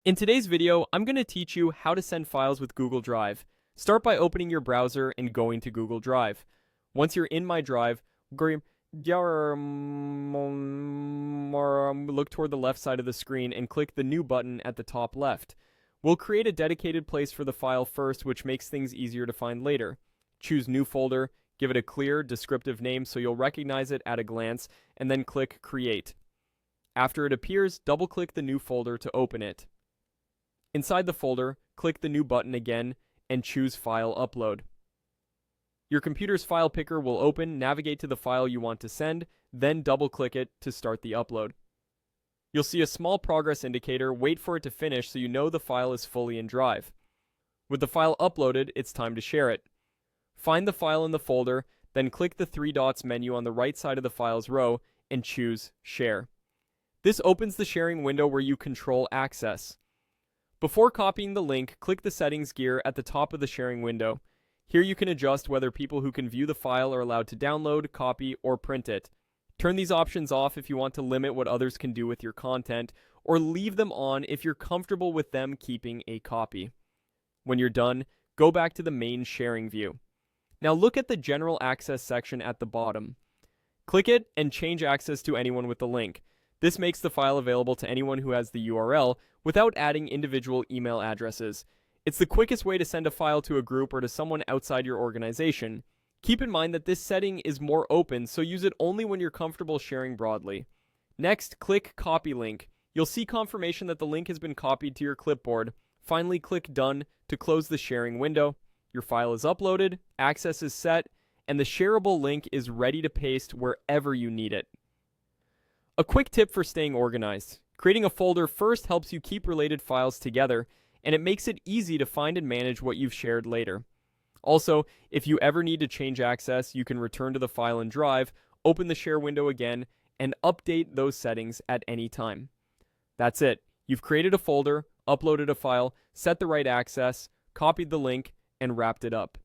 In today's video, I'm going to teach you how to send files with Google Drive. Start by opening your browser and going to Google Drive. Once you're in My Drive, look toward the left side of the screen and click the New button at the top left. We'll create a dedicated place for the file first, which makes things easier to find later. Choose New Folder, give it a clear, descriptive name so you'll recognize it at a glance, and then click Create. After it appears, double-click the new folder to open it. Inside the folder, click the New button again and choose File Upload. Your computer's file picker will open, navigate to the file you want to send, then double-click it to start the upload. You'll see a small progress indicator. Wait for it to finish so you know the file is fully in Drive. With the file uploaded, it's time to share it. Find the file in the folder, then click the three dots menu on the right side of the files row and choose Share. This opens the sharing window where you control access. Before copying the link, click the settings gear at the top of the sharing window. Here you can adjust whether people who can view the file are allowed to download, copy, or print it. Turn these options off if you want to limit what others can do with your content, or leave them on if you're comfortable with them keeping a copy. When you're done, go back to the main sharing view. Now look at the General Access section at the bottom. Click it and change access to anyone with the link. This makes the file available to anyone who has the URL without adding individual email addresses. It's the quickest way to send a file to a group or to someone outside your organization. Keep in mind that this setting is more open, so use it only when you're comfortable sharing broadly. Next, click Copy Link. You'll see confirmation that the link has been copied to your clipboard. Finally, click Done to close the sharing window. Your file is uploaded, access is set, and the shareable link is ready to paste wherever you need it. A quick tip for staying organized. Creating a folder first helps you keep related files together, and it makes it easy to find and manage what you've shared later. Also, if you ever need to change access, you can return to the file in Drive, open the share window again, and update those settings at any time. That's it. You've created a folder, uploaded a file, set the right access, copied the link, and wrapped it up.